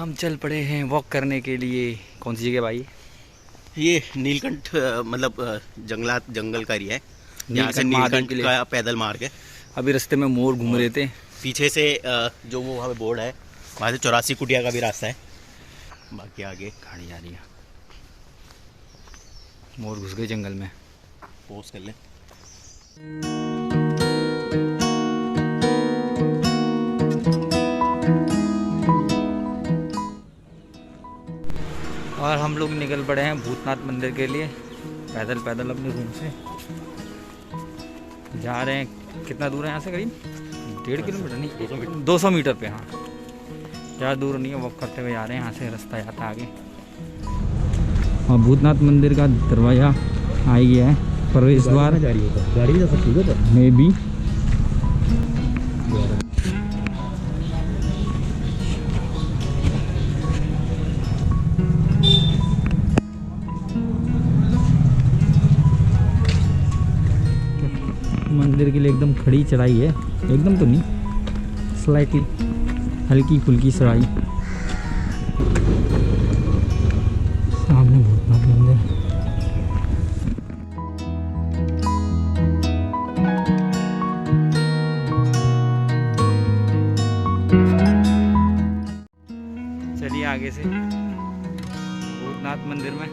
हम चल पड़े हैं वॉक करने के लिए। कौन सी जगह भाई? ये नीलकंठ मतलब जंगल का एरिया है। यहाँ से नीलकंठ का पैदल मार्ग है। अभी रास्ते में मोर घूम रहे थे। पीछे से जो वो वहाँ पे बोर्ड है वहाँ से 84 कुटिया का भी रास्ता है। बाकी आगे गाड़ी आ रही है। मोर घुस गए जंगल में। पोस्ट कर लें। और हम लोग निकल पड़े हैं भूतनाथ मंदिर के लिए पैदल पैदल अपने रूम से जा रहे हैं। कितना दूर है यहाँ से? करीब 1.5 किलोमीटर नहीं, 200 मीटर पे। हाँ, ज़्यादा दूर नहीं है। वॉक करते हुए जा रहे हैं। यहाँ से रास्ता जाता आगे। और भूतनाथ मंदिर का दरवाज़ा आ गया है, प्रवेश द्वार। गाड़ी जा सकती है मे बी। मंदिर के लिए एकदम खड़ी चढ़ाई है, एकदम तो नहीं, स्लाइटली हल्की फुल्की चढ़ाई। सामने भूतनाथ मंदिर। चलिए आगे से भूतनाथ मंदिर में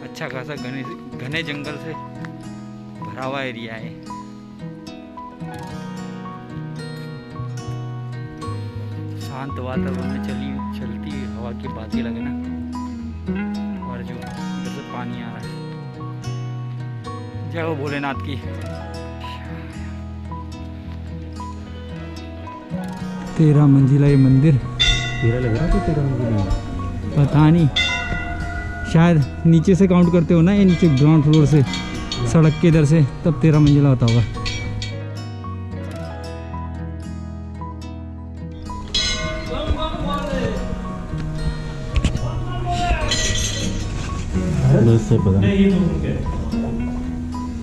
अच्छा खासा घने जंगल से भरा हुआ एरिया है। शांत वातावरण में चलती हवा की बात ही लगे ना। और जो इधर से पानी आ रहा है, जय हो भोलेनाथ की। 13 मंजिला ये मंदिर। 13 लग रहा है। 13 मंजिला पता नहीं, शायद नीचे से काउंट करते हो ना, ये नीचे ग्राउंड फ्लोर से सड़क के इधर से, तब 13 मंजिला होता होगा।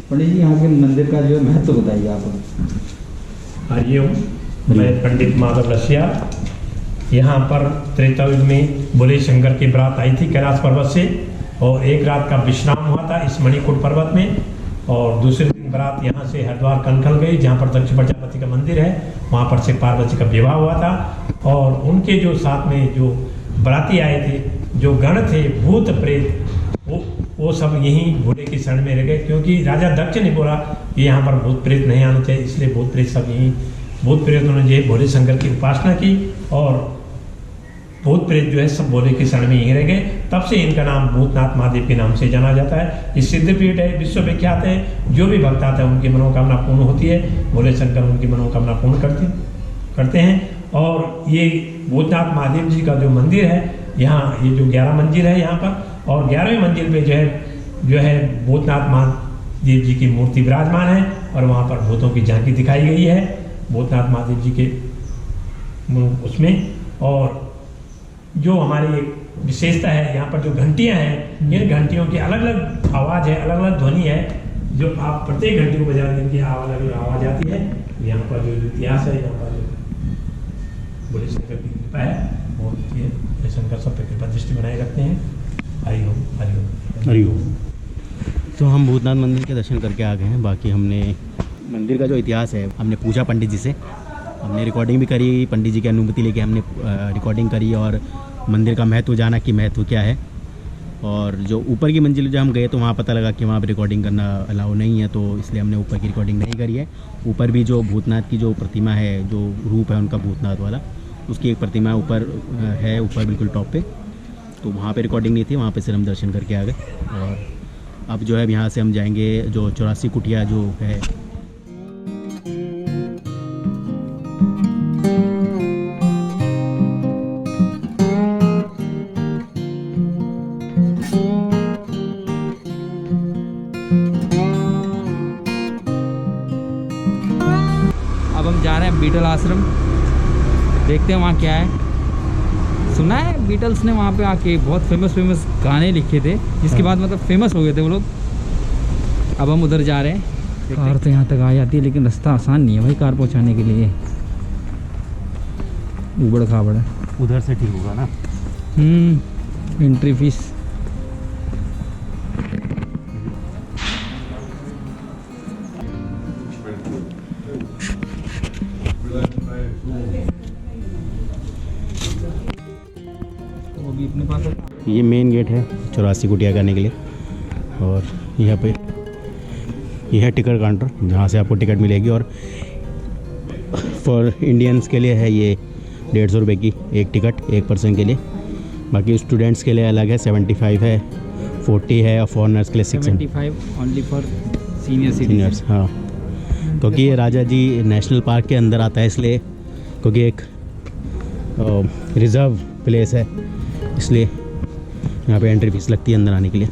पंडित जी, यहाँ के मंदिर का जो महत्व बताइए आप। हरिओम, मैं पंडित माधव रसिया। यहाँ पर त्रेता युग में भोले शंकर की बरात आई थी कैलाश पर्वत से, और एक रात का विश्राम हुआ था इस मणिकूट पर्वत में, और दूसरे दिन बारात यहाँ से हरिद्वार कनखल गई, जहाँ पर दक्ष प्रजापति का मंदिर है। वहाँ पर से पार्वती का विवाह हुआ था, और उनके जो साथ में जो बराती आए थे, जो गण थे भूत प्रेत, वो सब यहीं भोले की शरण में रह गए, क्योंकि राजा दक्ष ने बोला कि यहाँ पर भूत प्रेत नहीं आने चाहिए, इसलिए भूत प्रेत सब यहीं, भूत प्रेतों ने जो भोले शंकर की उपासना की, और भूत प्रेत जो है सब भोले की शरण में यहीं रह गए। तब से इनका नाम भूतनाथ महादेव के नाम से जाना जाता है। ये सिद्धपीठ है, विश्वविख्यात है। जो भी भक्त आता है उनकी मनोकामना पूर्ण होती है। भोले शंकर उनकी मनोकामना पूर्ण करते हैं। और ये भूतनाथ महादेव जी का जो मंदिर है, यहाँ ये जो 11 मंजिल है यहाँ पर, और 11वें मंजिल पे जो है भूतनाथ महादेव जी की मूर्ति विराजमान है, और वहाँ पर भूतों की झांकी दिखाई गई है भूतनाथ महादेव जी के उसमें। और जो हमारी एक विशेषता है, यहाँ पर जो घंटियाँ हैं, इन घंटियों की अलग अलग आवाज़ है, अलग अलग ध्वनि है। जो आप प्रत्येक घंटी को बजाते हैं इनकी अलग अलग आवाज़ आती है। यहाँ पर जो इतिहास है, यहाँ पर जो भोले शंकर की कृपा है, बहुत है। भोले शंकर सब पे कृपा दृष्टि बनाए रखते हैं। हरिओम हरिओम हरिओम। तो हम भूतनाथ मंदिर के दर्शन करके आ गए हैं। बाकी हमने मंदिर का जो इतिहास है हमने पूछा पंडित जी से, हमने रिकॉर्डिंग भी करी, पंडित जी की अनुमति लेके हमने रिकॉर्डिंग करी, और मंदिर का महत्व जाना कि महत्व क्या है। और जो ऊपर की मंजिल जब हम गए तो वहाँ पता लगा कि वहाँ पर रिकॉर्डिंग करना अलाउ नहीं है, तो इसलिए हमने ऊपर की रिकॉर्डिंग नहीं करी है। ऊपर भी जो भूतनाथ की जो प्रतिमा है, जो रूप है उनका भूतनाथ वाला, उसकी एक प्रतिमा ऊपर है, ऊपर बिल्कुल टॉप पे, तो वहाँ पे रिकॉर्डिंग नहीं थी। वहाँ पे सिर्फ हम दर्शन करके आ गए। और अब जो है यहाँ से हम जाएंगे जो 84 कुटिया जो है, अब हम जा रहे हैं बीटल आश्रम। देखते हैं वहाँ क्या है। सुना है बीटल्स ने वहाँ पे आके बहुत फेमस गाने लिखे थे, जिसके बाद मतलब फेमस हो गए थे वो लोग। अब हम उधर जा रहे हैं। कार तो यहाँ तक आ जाती है, लेकिन रास्ता आसान नहीं है भाई कार पहुँचाने के लिए, ऊबड़ खाबड़ है। उधर से ठीक होगा ना। Entry fees. वो भी अपने पास है। ये मेन गेट है 84 कुटिया करने के लिए, और यहाँ पे यह है टिकट काउंटर जहाँ से आपको टिकट मिलेगी। और फॉर इंडियंस के लिए है ये 150 रुपये की एक टिकट, एक पर्सन के लिए। बाकी स्टूडेंट्स के लिए अलग है, 75 है, 40 है, और फॉरनर्स के लिए 600। 75 ओनली फॉर सीनियर सीनियर्स, हाँ, क्योंकि ये राजा जी नेशनल पार्क के अंदर आता है, इसलिए क्योंकि एक रिज़र्व प्लेस है, इसलिए यहाँ पे एंट्री फीस लगती है अंदर आने के लिए।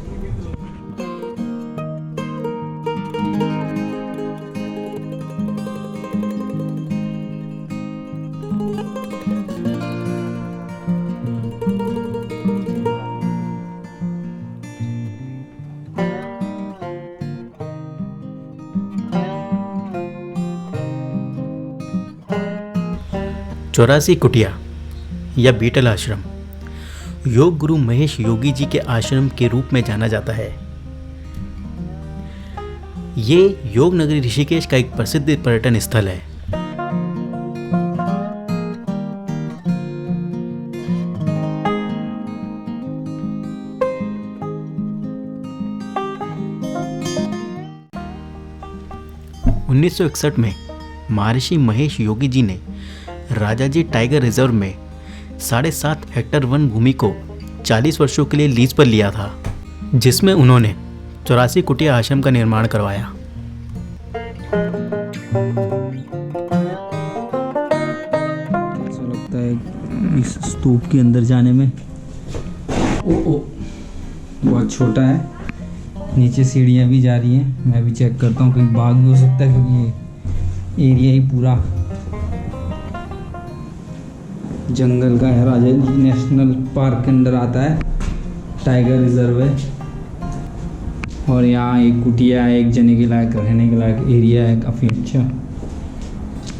चौरासी कुटिया या बीटल आश्रम योग गुरु महेश योगी जी के आश्रम के रूप में जाना जाता है। ये योग नगरी ऋषिकेश का एक प्रसिद्ध पर्यटन स्थल है। उन्नीस 1961 में महर्षि महेश योगी जी ने राजाजी टाइगर रिजर्व में 7.5 हेक्टेयर वन भूमि को 40 वर्षों के लिए लीज पर लिया था, जिसमें उन्होंने 84 कुटिया आश्रम का निर्माण करवाया। ऐसा लगता है इस स्तूप के अंदर जाने में। ओ बहुत छोटा है, नीचे सीढ़ियाँ भी जा रही हैं। मैं भी चेक करता हूँ, कहीं बाग भी हो सकता है, क्योंकि ये एरिया ही पूरा जंगल का है। राजा जी नेशनल पार्क के अंदर आता है, टाइगर रिजर्व है। और यहाँ एक कुटिया है, एक जने के लायक रहने के लायक एरिया है, काफ़ी अच्छा।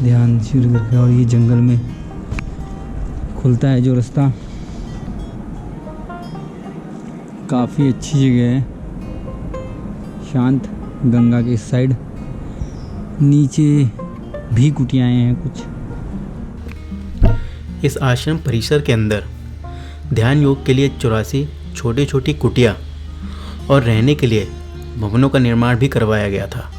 ध्यान से करके, और ये जंगल में खुलता है जो रास्ता, काफ़ी अच्छी जगह है, शांत, गंगा के इस साइड। नीचे भी कुटियाएँ हैं कुछ। इस आश्रम परिसर के अंदर ध्यान योग के लिए 84 छोटी छोटी कुटिया और रहने के लिए भवनों का निर्माण भी करवाया गया था।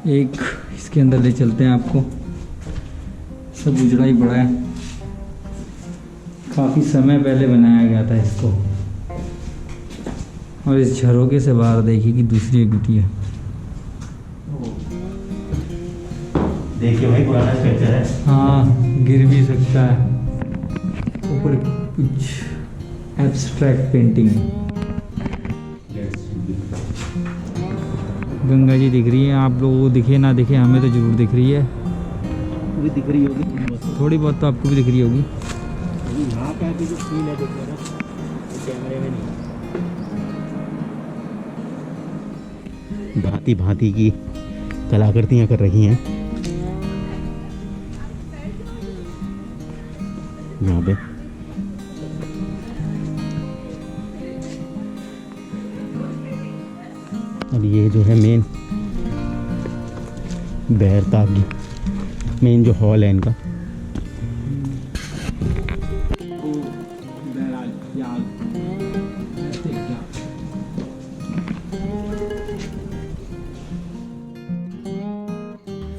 एक इसके अंदर ले चलते हैं आपको। सब उजड़ा ही पड़ा है, काफ़ी समय पहले बनाया गया था इसको। और इस झरोके से बाहर देखिए कि दूसरी एक कुटिया। देखिए भाई पुराना स्ट्रक्चर है। हाँ, गिर भी सकता है। ऊपर कुछ एब्स्ट्रैक्ट पेंटिंग। गंगा जी दिख रही है, आप लोगों को दिखे ना दिखे, हमें तो जरूर दिख रही है। भी दिख रही होगी थोड़ी बहुत तो आपको भी दिख रही होगी। यहाँ पे आके जो फील है देखो ना, कैमरे में नहीं। भांति भांति की कलाकृतियाँ कर रही हैं यहाँ पे। और ये जो है मेन बैरताग मेन जो हॉल है इनका।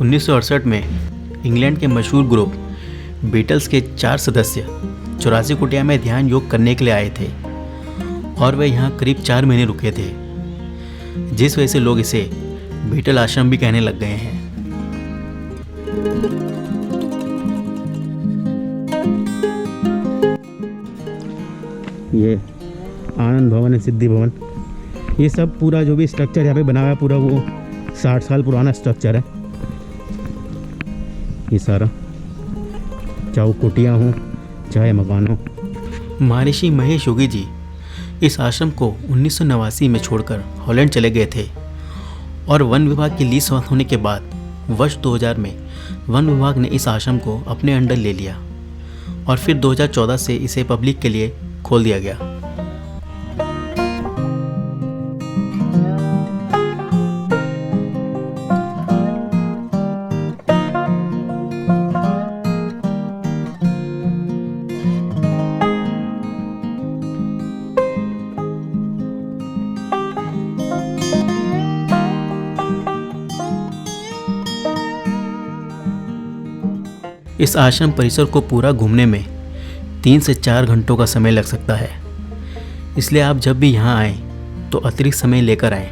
उन्नीस 1968 में इंग्लैंड के मशहूर ग्रुप बीटल्स के 4 सदस्य 84 कुटिया में ध्यान योग करने के लिए आए थे और वे यहाँ करीब 4 महीने रुके थे, जिस वजह से लोग इसे बीटल आश्रम भी कहने लग गए हैं। ये आनंद भवन है, सिद्धि भवन, ये सब पूरा जो भी स्ट्रक्चर यहाँ पे बना हुआ है पूरा वो 60 साल पुराना स्ट्रक्चर है। ये सारा, चाहे कुटियाँ हों चाहे मकान हो। महर्षि महेश योगी जी इस आश्रम को 1989 में छोड़कर हॉलैंड चले गए थे और वन विभाग की लीज समाप्त होने के बाद वर्ष 2000 में वन विभाग ने इस आश्रम को अपने अंडर ले लिया और फिर 2014 से इसे पब्लिक के लिए खोल दिया गया। इस आश्रम परिसर को पूरा घूमने में 3 से 4 घंटों का समय लग सकता है, इसलिए आप जब भी यहाँ आएँ तो अतिरिक्त समय लेकर आएँ।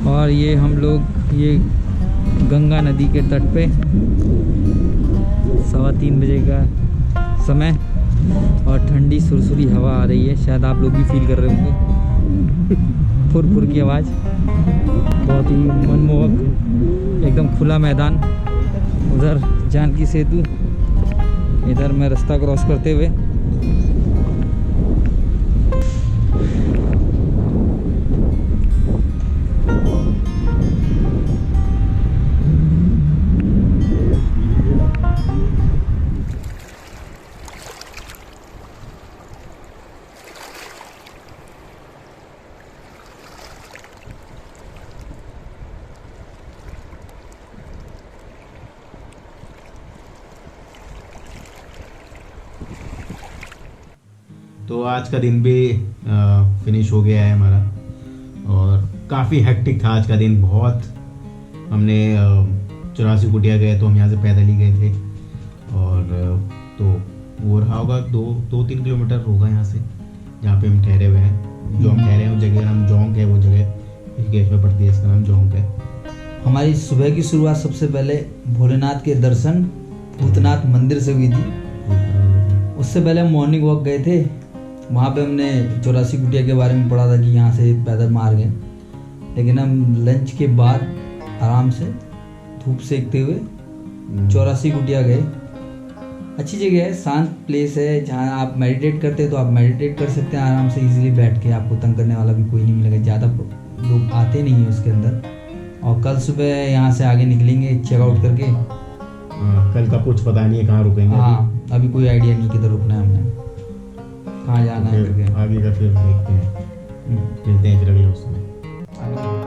और ये हम लोग ये गंगा नदी के तट पे 3:15 बजे का समय और ठंडी सुरसुरी हवा आ रही है, शायद आप लोग भी फील कर रहे होंगे। फुर की आवाज़, बहुत ही मनमोहक, एकदम खुला मैदान। उधर जानकी सेतु, इधर मैं रास्ता क्रॉस करते हुए तो आज का दिन भी फिनिश हो गया है हमारा और काफ़ी हेक्टिक था आज का दिन। बहुत हमने 84 कुटिया गए तो हम यहाँ से पैदल ही गए थे और तो वो रहा होगा 2-3 किलोमीटर होगा यहाँ से जहाँ पे हम ठहरे हुए हैं। जो हम ठहरे हैं उस जगह का नाम जोंक है, वो जगह ऋषिकेश में पड़ती है, इसका नाम जोंक है। हमारी सुबह की शुरुआत सबसे पहले भोलेनाथ के दर्शन भूतनाथ मंदिर से हुई थी। उससे पहले हम मॉर्निंग वॉक गए थे, वहाँ पे हमने 84 कुटिया के बारे में पढ़ा था कि यहाँ से पैदल मार गए, लेकिन हम लंच के बाद आराम से धूप सेकते हुए 84 कुटिया गए। अच्छी जगह है, शांत प्लेस है, जहाँ आप मेडिटेट करते हैं तो आप मेडिटेट कर सकते हैं आराम से इजीली बैठ के, आपको तंग करने वाला भी कोई नहीं मिलेगा, ज़्यादा लोग आते नहीं हैं उसके अंदर। और कल सुबह यहाँ से आगे निकलेंगे चेकआउट करके। कल का कुछ पता नहीं है कहाँ रुकेंगे। हाँ, अभी कोई आइडिया नहीं किधर रुकना है हमने, कहाँ जाना है करके। आगे का फिर देखते हैं, मिलते हैं फिर अगले उसमें।